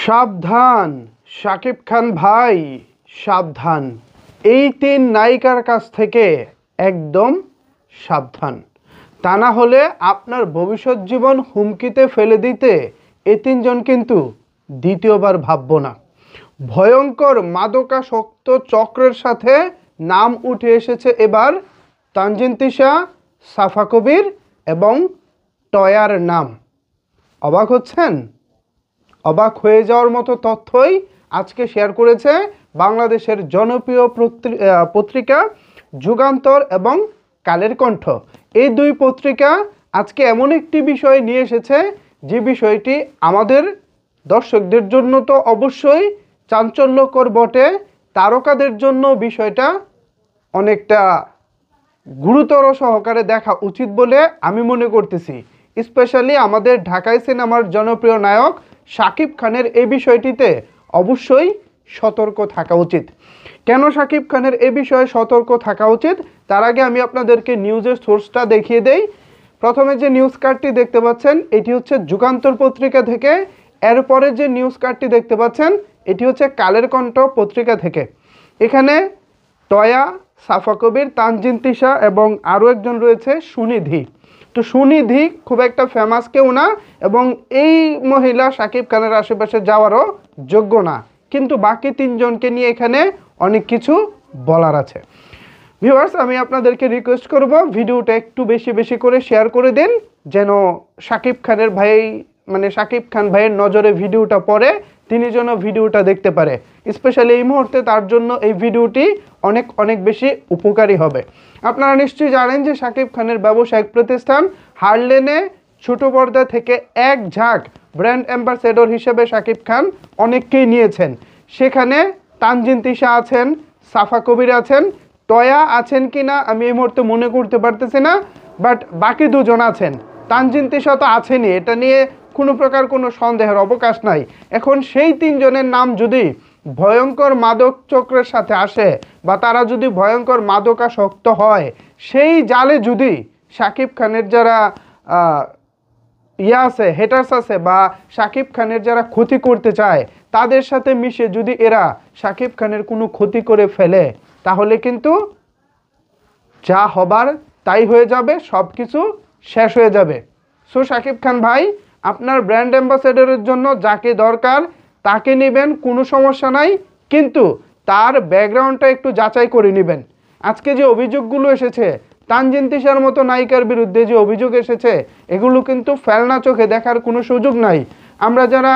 সাবধান শাকিব খান ভাই, সাবধান। এই তিন নায়িকার কাছ থেকে একদম সাবধান, তা না হলে আপনার ভবিষ্যৎ জীবন হুমকিতে ফেলে দিতে এই তিনজন কিন্তু দ্বিতীয়বার ভাববো না। ভয়ঙ্কর মাদকাসক্ত চক্রের সাথে নাম উঠে এসেছে এবার তানজিন তিশা, সাফা কবির এবং টয়ার নাম। অবাক হচ্ছেন? অবাক হয়ে যাওয়ার মতো তথ্যই আজকে শেয়ার করেছে বাংলাদেশের জনপ্রিয় পত্রিকা যুগান্তর এবং কালের কণ্ঠ। এই দুই পত্রিকা আজকে এমন একটি বিষয় নিয়ে এসেছে যে বিষয়টি আমাদের দর্শকদের জন্য তো অবশ্যই চাঞ্চল্যকর বটে, তারকাদের জন্য বিষয়টা অনেকটা গুরুতর সহকারে দেখা উচিত বলে আমি মনে করতেছি। স্পেশালি আমাদের ঢাকাই সিনেমার জনপ্রিয় নায়ক শাকিব খানের এই বিষয়টিতে অবশ্যই সতর্ক থাকা উচিত। কেন শাকিব খানের এই বিষয়ে সতর্ক থাকা উচিত, তার আগে আমি আপনাদেরকে নিউজের সোর্সটা দেখিয়ে দেই। প্রথমে যে নিউজ কার্ডটি দেখতে পাচ্ছেন এটি হচ্ছে যুগান্তর পত্রিকা থেকে, এরপরে যে নিউজ কার্ডটি দেখতে পাচ্ছেন এটি হচ্ছে কালের কণ্ঠ পত্রিকা থেকে। এখানে টয়া, সাফা কবির, তানজিন তিশা এবং আরও একজন রয়েছে সুনিধি। তো সুনিধি খুব একটা ফেমাস কেউ না এবং এই মহিলা শাকিব খানের আশেপাশে যাওয়ারও যোগ্য না, কিন্তু বাকি তিনজনকে নিয়ে এখানে অনেক কিছু বলার আছে। ভিউয়ার্স, আমি আপনাদেরকে রিকোয়েস্ট করব ভিডিওটা একটু বেশি বেশি করে শেয়ার করে দিন, যেন শাকিব খানের শাকিব খান ভাইয়ের নজরে ভিডিওটা পড়ে, তিনি যেন ভিডিওটা দেখতে পারে। স্পেশালি এই মুহূর্তে তার জন্য এই ভিডিওটি অনেক অনেক বেশি উপকারী হবে। আপনারা নিশ্চয়ই জানেন যে শাকিব খানের ব্যবসায়িক প্রতিষ্ঠান হারলেনে ছোট পর্দা থেকে এক ঝাঁক ব্র্যান্ড অ্যাম্বাসেডর হিসেবে শাকিব খান অনেককেই নিয়েছেন। সেখানে তানজিন তিশা আছেন, সাফা কবির আছেন, টয়া আছেন কি না আমি এই মুহূর্তে মনে করতে পারতেছি না, বাট বাকি দুজন আছেন। তানজিন তিশা তো আছেনই, এটা নিয়ে কোনো প্রকার কোনো সন্দেহের অবকাশ নাই। এখন সেই তিনজনের নাম যদি ভয়ঙ্কর মাদক চক্রের সাথে আসে বা তারা যদি ভয়ঙ্কর মাদকাসক্ত হয়, সেই জালে যদি শাকিব খানের যারা আছে, হেটার্স আছে বা শাকিব খানের যারা ক্ষতি করতে চায় তাদের সাথে মিশে যদি এরা শাকিব খানের কোনো ক্ষতি করে ফেলে, তাহলে কিন্তু যা হবার তাই হয়ে যাবে, সব কিছু শেষ হয়ে যাবে। সো শাকিব খান ভাই, আপনার ব্র্যান্ড অ্যাম্বাসেডরের জন্য যাকে দরকার তাকে নেবেন, কোনো সমস্যা নাই, কিন্তু তার ব্যাকগ্রাউন্ডটা একটু যাচাই করে নেবেন। আজকে যে অভিযোগগুলো এসেছে তানজিন তিশার মতো নায়িকার বিরুদ্ধে যে অভিযোগ এসেছে, এগুলো কিন্তু ফেলনা চোখে দেখার কোনো সুযোগ নাই। আমরা যারা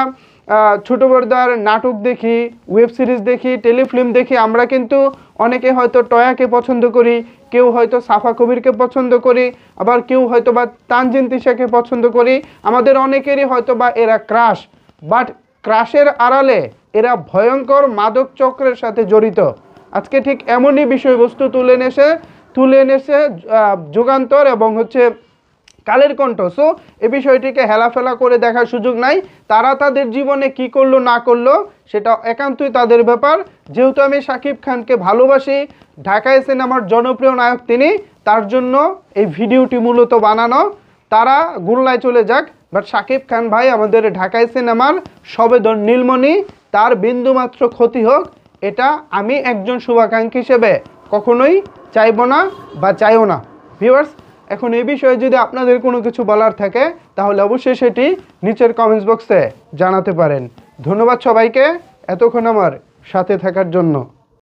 ছোট পর্দার নাটক দেখি, ওয়েব সিরিজ দেখি, টেলিফিল্ম দেখি, আমরা কিন্তু অনেকে হয়তো টয়াকে পছন্দ করি, কেউ হয়তো সাফা কবিরকে পছন্দ করি, আবার কেউ হয়তো বা তানজিন তিশাকে পছন্দ করি। আমাদের অনেকেরই হয়তো বা এরা ক্রাশ, বাট ক্রাশের আড়ালে এরা ভয়ঙ্কর মাদক চক্রের সাথে জড়িত। আজকে ঠিক এমনই বিষয়বস্তু তুলে এনেছে যুগান্তর এবং হচ্ছে কালের কণ্ঠ। সো এ বিষয়টিকে হেলাফেলা করে দেখার সুযোগ নাই। তারা তাদের জীবনে কি করলো না করলো সেটা একান্তই তাদের ব্যাপার। যেহেতু আমি শাকিব খানকে ভালোবাসি, ঢাকাই সিনেমার জনপ্রিয় নায়ক তিনি, তার জন্য এই ভিডিওটি মূলত বানানো। তারা গুল্লায় চলে যাক, বাট শাকিব খান ভাই আমাদের ঢাকাই সিনেমার সবেদন নীলমণি, তার বিন্দুমাত্র ক্ষতি হোক এটা আমি একজন শুভাকাঙ্ক্ষী হিসেবে কখনোই চাইবো না বা চাইও না। ভিউয়ার্স, এখন এই বিষয়ে যদি আপনাদের কোনো কিছু বলার থাকে তাহলে অবশ্যই সেটি নিচের কমেন্টস বক্সে জানাতে পারেন। ধন্যবাদ সবাইকে এতক্ষণ আমার সাথে থাকার জন্য।